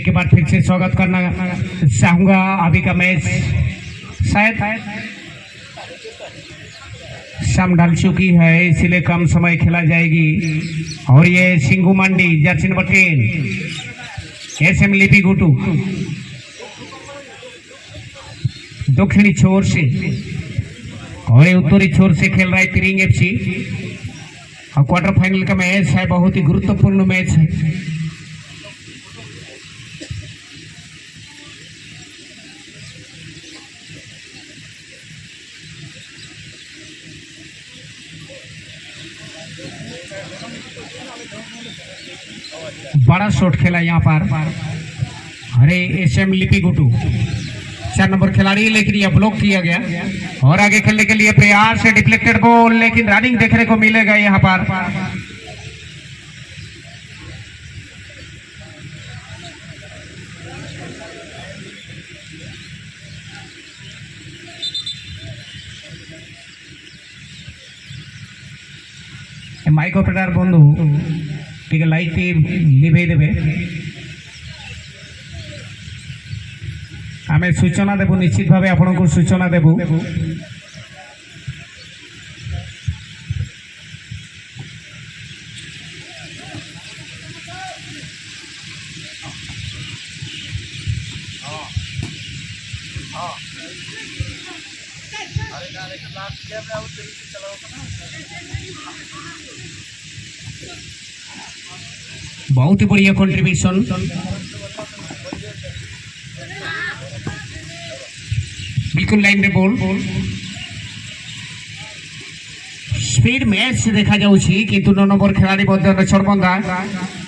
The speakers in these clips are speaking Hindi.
एक बार फिर से स्वागत करना चाहूँगा। अभी का मैच शायद शाम ढल चुकी है, इसलिए कम समय खेला जाएगी। और ये सिंगू मंडी जर्सी नंबर 10 एसएम लिपि गुटू दक्षिणी छोर से और ये उत्तरी छोर से खेल रहा है तिरिंग एफसी। और क्वार्टर फाइनल का मैच है, बहुत ही गुरुत्वपूर्ण मैच है। बड़ा शॉट खेला यहाँ पर, अरे एसएम लिपि गुटू 4 नंबर खिलाड़ी, लेकिन यह ब्लॉक किया गया। और आगे खेलने के लिए प्रयास है, डिफ्लेक्टेड बॉल, लेकिन रनिंग देखने को मिलेगा यहाँ पर। माइक ऑपरेटर बंधु टिके लाइट लिभे देवे, आमे सूचना देबु, निश्चित भावे आपन को सूचना देबु। बहुत ही बढ़िया कंट्रीब्यूशन। बिल्कुल लाइन रे बॉल, स्पीड मैच देखा जाउछि, किंतु 9 नंबर खिलाड़ी बंदा छड़बंदा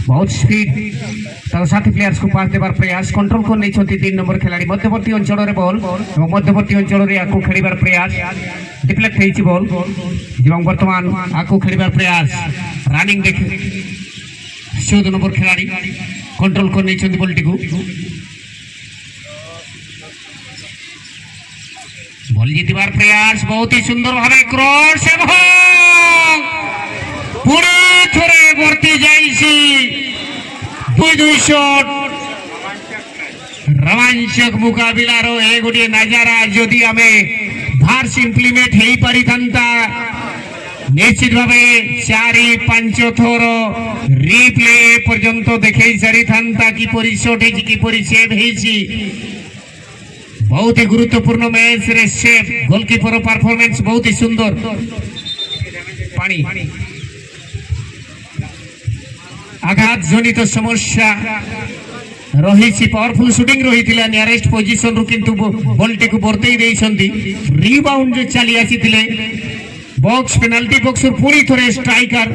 बहुत स्पीड तर साथी प्लेयर्स को पास देबार प्रयास, कंट्रोल कर नहीं 3 नंबर खिलाड़ी मध्यवर्ती अंचल रे बॉल और मध्यवर्ती अंचल रे आकु खेलिबार प्रयास, डिफ्लेक्ट हेछि बॉल एवं वर्तमान आकु खेलिबार प्रयास। रनिंग देखे 14 नंबर खिलाड़ी कंट्रोल कर नहीं बॉल टिकु, बॉल जीतबार प्रयास, बहुत ही सुंदर भावे क्रॉस एवं पुणी थोड़े भर्ती जाइसी 2 शॉट। रोमांचक मुकाबिलार ए गोटे नजारा जदि आमे भार्स इम्प्लीमेंट हेई पारि थांता, निश्चित भावे 4-5 थोर रिप्ले पर्यंत देखै सारी थांता कि परि शॉट हेछि कि परि सेव हेछि। बहुत ही गुरुत्वपूर्ण मैच रे सेफ गोलकीपर परफॉर्मेंस बहुत ही सुंदर। पानी आघात जनित समस्या रही, पावरफुल शूटिंग रही नियरेस्ट पोजिशन रु, किंतु बॉल टी को बर्तई देइछंती। रिबाउंड चली आसीथिले बॉक्स पेनाल्टी बॉक्स पुणी थोड़े स्ट्राइकर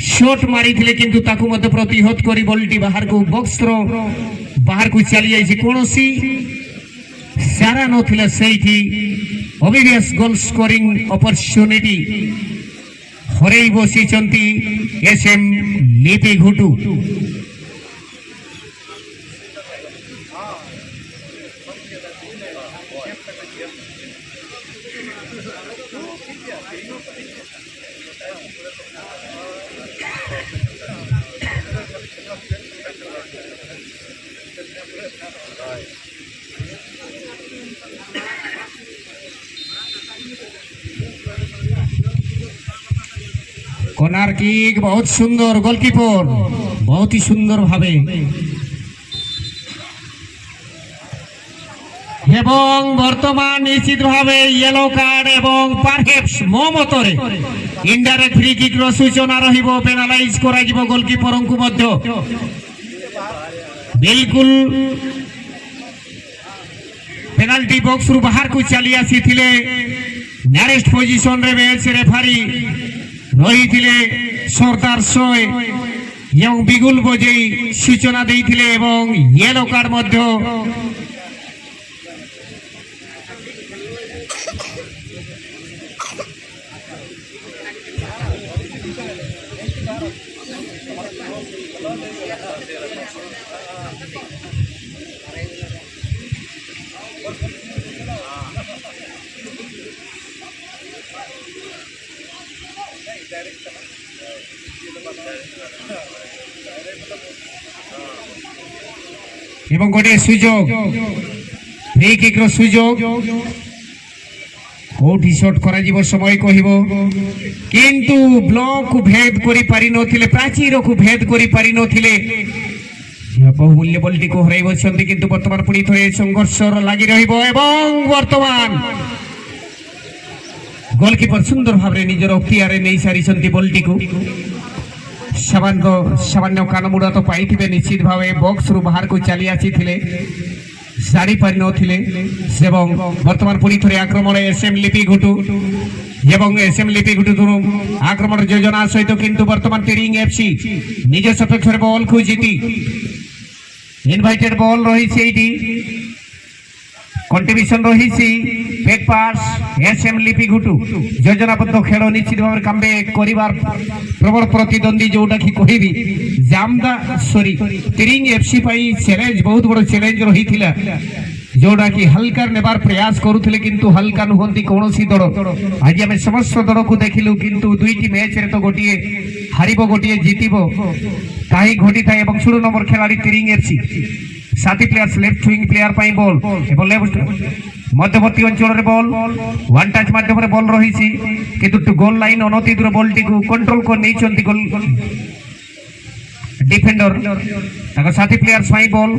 शॉट मारी थिले, किंतु ताकू मध्य प्रतिहत करी बॉल टी बाहर को बॉक्स रो बाहर को चली जाइछि। कोनोसी सारा नथिला सेठी ऑब्वियस गोल स्कोरिंग अपॉर्चुनिटी हरई बसिचंती एसएम लिपि घुटू। कॉर्नर किक बहुत सुंदर, गोलकीपर बहुत ही सुंदर भावे एवं वर्तमान निश्चित भावे येलो कार्ड एवं परहैप्स मो मतरे इनडायरेक्ट फ्री किक रो सूचना रहिबो, पेनालाइज करा जिवो गोलकीपर को मध्य। बिल्कुल पेनाल्टी बॉक्स रु बाहर को चली आसीथिले, नियरेस्ट पोजीशन रे मैच रेफरी रही थिले सरदार सोय एवं बिगुल बजेई सूचना देइथिले एवं येलो कार्ड मध्य এবং গোটে সুযোগ ফ্রি কিক র সুযোগ কোটি শট করা যাব সময় কহিব কিন্তু ব্লক ভেদ করি পারি নথিলে প্রাচীরকু ভেদ করি পারি নথিলে বহুমূল্য বলটিকে হরাই বসছেন কিন্তু বর্তমান পুনি থরে সংঘর্ষ লাগি রহিব এবং বর্তমান গোলকিপর সুন্দর ভাবে নিজের অক্তিয়ারে নেই সারিছন্তি বলটিকু সামান্য কানমুড়া তো পাইथिबे निश्चित भावे बॉक्स रु बाहर को चली आसीथिले सारी पारि नथिले এবং বর্তমান পুনি থরে আক্রমণে এসএম লিপি ঘুটু এবং এসএম লিপি ঘুটু ধরু আক্রমণের যোজনা সহিত কিন্তু বর্তমান তিরিং এফসি নিজ সপক্ষের বল কু জিতি ইনভাইটেড বল রহিছে এইটি কন্ট্রিবিউশন রহিছি ব্যাক পাস এসএম লিপি ঘুটু যোজনাবদ্ধ খেল নিশ্চিত ভাবে কামবে করিবার প্রবল প্রতিদ্বন্দ্বী जोटा कि কহিবি জামদা সরি তিরিং এফসি পাই চ্যালেঞ্জ বহুত বড় চ্যালেঞ্জ রহিছিলা जोटा कि हल्का नेबार प्रयास करुले किंतु हल्का नुहंती कौनसी दल आज आम समस्त दल को देखिलु किंतु दुईटी मैच रे तो गोटे हारिब गोटे जितिब ताही घटी थाए 16 नंबर खिलाड़ी तिरिंग एफसी साथी प्लेयर्स लेफ्ट विंग प्लेयर पाई बॉल एवं लेफ्ट मध्यवर्ती अंचल रे बॉल वन टच माध्यम रे बॉल रहिछि किंतु गोल लाइन अनति दूर बॉल टी को कंट्रोल कर नैछन्ति गोल डिफेंडर ताको साथी प्लेयर्स पाई बॉल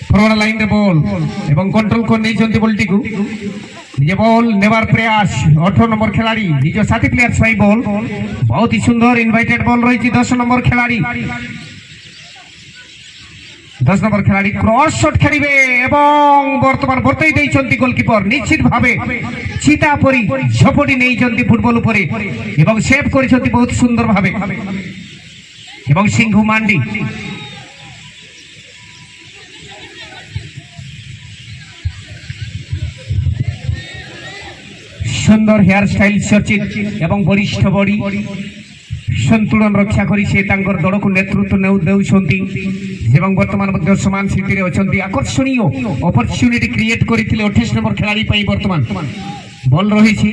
फरवर्ड लाइन रे बॉल एवं कंट्रोल कर नैछन्ति बॉल टी को ये बॉल नेबार प्रयास 18 नंबर खिलाड़ी निज साथी प्लेयर्स पाई बॉल बहुत ही सुंदर इनवाइटेड बॉल रही 10 नंबर खिलाड़ी 10 नंबर खिलाड़ी क्रॉस शॉट खेलिबे एवं वर्तमान बर्तई देइछन्ति गोलकीपर निश्चित भावे चिता परी झपटी नेइछन्ति फुटबॉल उपरे एवं सेव करिछन्ति बहुत सुंदर भावे एवं सिंघु मांडी सुंदर हेयर स्टाइल चर्चित एवं वरिष्ठ बॉडी संतुलन रक्षा करी से तांकर दल को नेतृत्व देउछन्ति एवं वर्तमान मध्य समान स्थिति रे अछन्ति आकर्षणीय अपॉर्चुनिटी क्रिएट करिथिले 28 नंबर खिलाड़ी पई वर्तमान बॉल रहिछि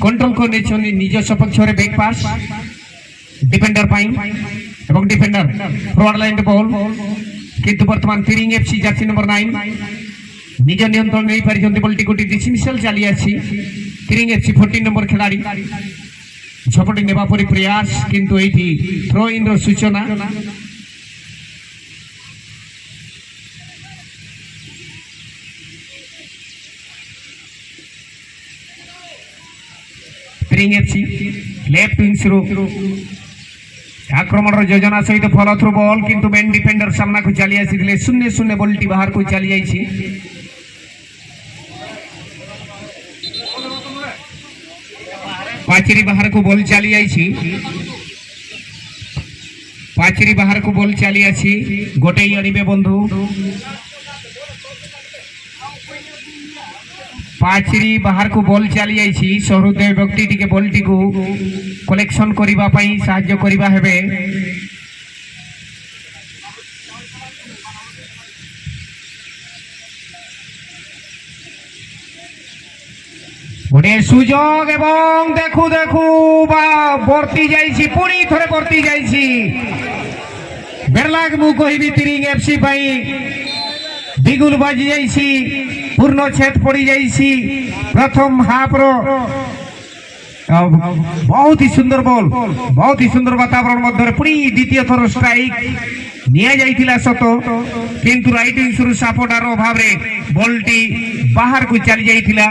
कंट्रोल कर नेछन्ति निज सपक्ष रे बैक पास डिफेंडर पई एवं डिफेंडर फरवर्ड लाइन बॉल किंतु वर्तमान तिरिंग एफसी जर्सी नंबर 9 निज नियंत्रण नहीं पारिछन्ति बॉलटी कोटी डिसमिसल चली आछि तिरिंग एफसी 14 नंबर खिलाड़ी झपटी नेबा परी प्रयास किंतु एठी थ्रो इन रो सूचना तिरिंग एफसी लेफ्ट विंग शुरू आक्रमण योजना सहित फॉलो थ्रू बॉल किंतु मेन डिफेंडर सामना को चली आसीथिले 0-0 बॉलटी बाहर को चली जाइछि पाचेरी बाहर को बॉल चली जाइछि पाचेरी बाहर को बॉल चली आछि गोटे आनिबे बंधु पाचेरी बाहर को बॉल चली जाइछि सहृदय व्यक्ति टिके बॉल टी को कलेक्शन करिबा पई सहाय्य करिबा हेबे गोटे सुजोग एवं देखु देखु बर्ती जाइछि पुणी थरे बर्ती जाइछि बेरलाग मु कहिबी तिरिंग एफसी पई बिगुल बाजी जाइछि पूर्ण छेद पड़ी जाइछि प्रथम हाफ रो बहुत ही सुंदर बॉल बहुत ही सुंदर वातावरण मध्य पुणी द्वितीय थर स्ट्राइक निया जाइथिला सत किंतु राइट विंग शुरू सपोर्टर अभाव रे बॉल टी बाहर को चली जाइथिला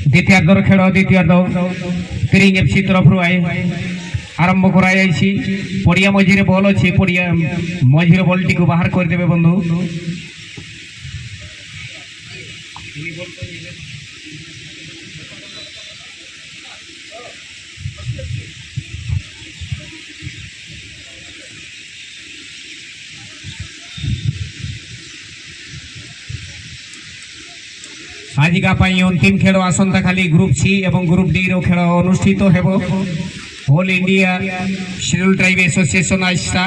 द्वितीयार्धर खेल द्वितीयार्ध तिरिंग एफसी तरफ आरंभ कराई पड़िया मझे बॉल अच्छी पड़िया मझे बॉल टी को बाहर करदे बंधु আজিকা ପାଇଁ ଅନ୍ତିମ ଖେଳ ଆସନ୍ତାକାଲି ଗ୍ରୁପ ସି ଏବଂ ଗ୍ରୁପ ଡି ର ଖେଳ ଅନୁଷ୍ଠିତ ହେବ। All India scheduled tribe association AISA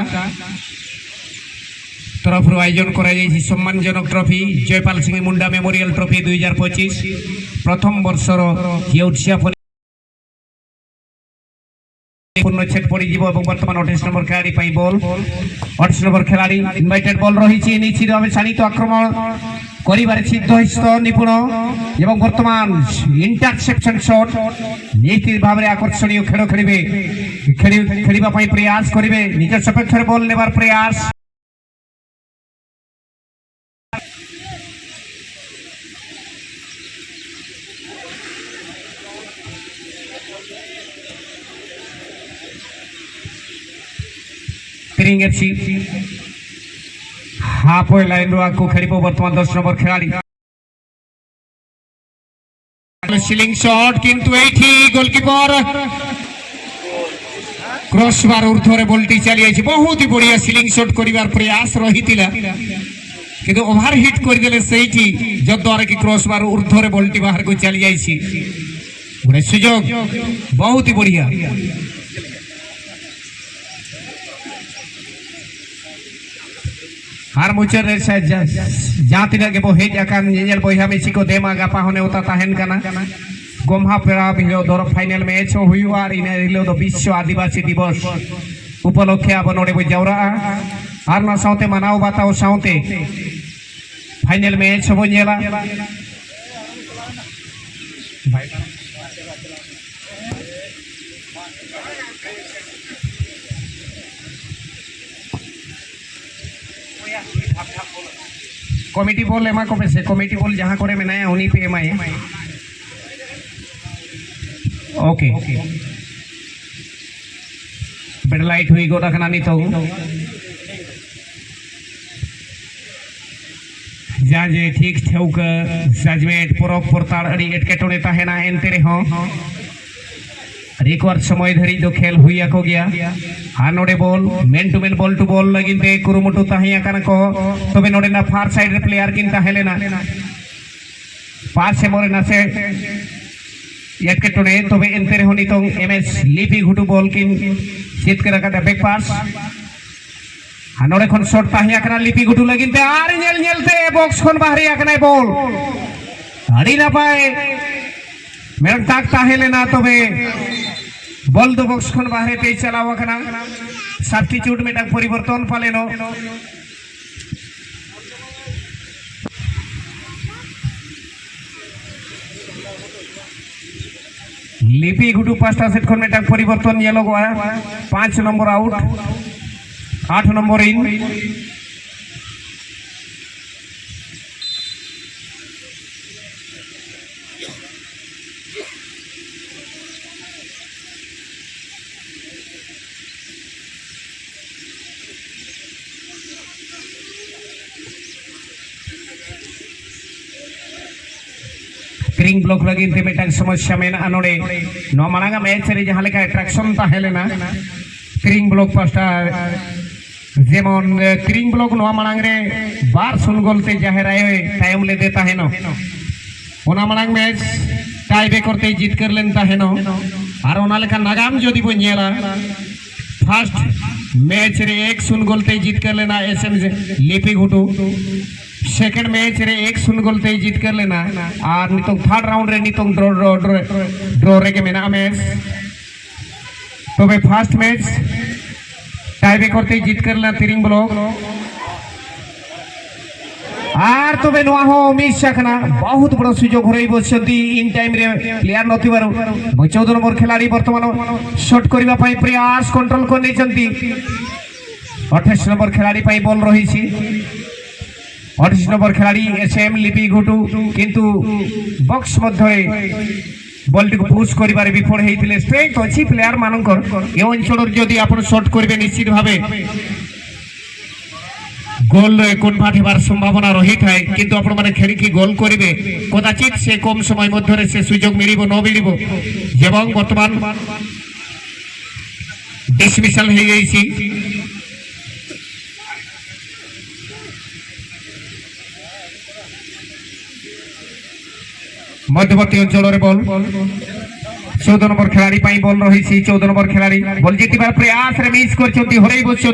तरफ आयोजन कर सम्मानजनक trophy Jaipal Singh Munda memorial trophy 2025 प्रथम वर्षर ये उत्साह पूर्णछेद पड़ बर्तमान 28 नंबर खिलाड़ी बॉल 28 नंबर खिलाड़ी इनवाइटेड बॉल रही निश्चित भाव शाणित आक्रमण कर सिद्धहस्त निपुण एवं बर्तमान इंटरसेप्शन शॉट निश्चित भाव आकर्षणीय खेल खेलने प्रयास करेंगे निज सपक्ष बॉल नेबार प्रयास हाफ लाइन को खेल बर्तमान 10 नंबर खिलाड़ी सिलिंग शॉट किंतु गोलकीपर क्रॉस बार ऊर्ध्वर बॉलटी चली बहुत ही बढ़िया सिलिंग शॉट करिवार प्रयास रही किंतु ओवर हिट करदेले सेठी जद्वारा कि क्रॉस बार ऊर्ध्वर बॉलटी बाहर को चली जाइए गोटे सुजोग बहुत ही बढ़िया हार मुचर जाती लगे वो हेज आकान नेल बहिया मेसी को देमा गापा होने होता ताहेन काना गोमहा पेरा भिलो दर फाइनल मैच हुआ और इने रिलो दो विश्व आदिवासी दिवस उपलक्षे अब नोडे बो जावरा आर ना साउते मनाओ बताओ साउते फाइनल मैच हो नेला कमिटी बॉल एमा को से कमिटी बॉल जहां करे मेनाया उनी पे एमाए ओके बेड लाइट हुई गोटा खाना नहीं तो जाजे ठीक ठेउक जजमेंट परक परतार अड़ी एटकेटोने ताहेना एनते रे हो एक बार समय धरी जो खेल हुई को गया हाँ नोडे बॉल मेन टू बॉल लगिनते कुरुमुटु ताहिया काना को तबे नोडे ना फार साइड रे प्लेयर किन ताहेलेना पास से मोरे ना से एटकेटोने तबे एनते रे होनी तो एमएस लिपि घुटु बॉल किन जीत के रखा बैक पास हाँ नोडे खन शॉट ताहिया काना लिपि घुटु लगिनते आर नेल नेलते बॉक्स खन बाहरी आकना बॉल अड़ी ना पाए मेरन ताक ताहेलेना तबे बॉल दो बॉक्स खन बाहर ते चलावा कना सब्स्टिट्यूट में तक परिवर्तन पालेनो लिपि गुटू पांचटा सेट खन में तक परिवर्तन येलो गया 5 नंबर आउट 8 नंबर इन क्रिंग ब्लॉक लगी मेटन समस्या में नोड़े नौ मांगा मैच रे जहां लेका अट्रैक्शन ताहेलेना क्रिंग ब्लॉक पास्टा जेमन क्रिंग ब्लॉक नौ मांग रे बार सुन गोलते जाहिर आए टाइम ले देता है नो ओना मांग मैच टाई ब्रेक करते जीत कर लेनता है नो और ओना लेका नागाम जदी बो नेला फर्स्ट मैच रे 1-0 गोलते जीत कर लेना एसएम लिपि घुटू सेकंड मैच रे 1-0 गोलते जीत कर लेना और नितो थर्ड राउंड रे नितो ड्रॉ रे के मेना मैच तबे फर्स्ट मैच टाई ब्रेक करते जीत कर लेना तिरिंग ब्लॉक आर तबे नोआ हो मिस सकना बहुत बड़ सुजोग होई बसती इन टाइम रे प्लेयर नथिबार 14 नंबर खिलाड़ी वर्तमान शॉट करबा पई प्रयास कंट्रोल कर नै चंती 28 नंबर खिलाड़ी पई बॉल रही छी 28 नंबर खिलाड़ी एसएम लिपि घुटू किंतु बॉक्स मध्य बॉल टी पुश करिबारे विफल हेइतिले स्ट्रेंथ अछि प्लेयर मानकर ए अंचल जदि आपण शॉट करबे निश्चित भाबे गोल कन्वर्ट होबार संभावना रही थाए किंतु आपण माने खेली की गोल करिवे कदाचित से कम समय मध्य से सुजोग मिलिबो न मिलिबो एवं वर्तमान डिसमिसल हे जाईसी ମଧ୍ୟବର୍ତ୍ତୀ ଅଞ୍ଚଳରେ ବଲ୍ 14 নম্বর খেলাড়ি পাই বল রয়েছে 14 নম্বর খেলাড়ি বল জিতিবার প্রয়াসরে মিস করছেন হরাই বসছেন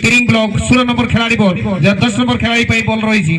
তিরিং ব্লক 16 নম্বর খেলাড়ি বল 10 নম্বর খেলাড়ি পাই বল রয়েছে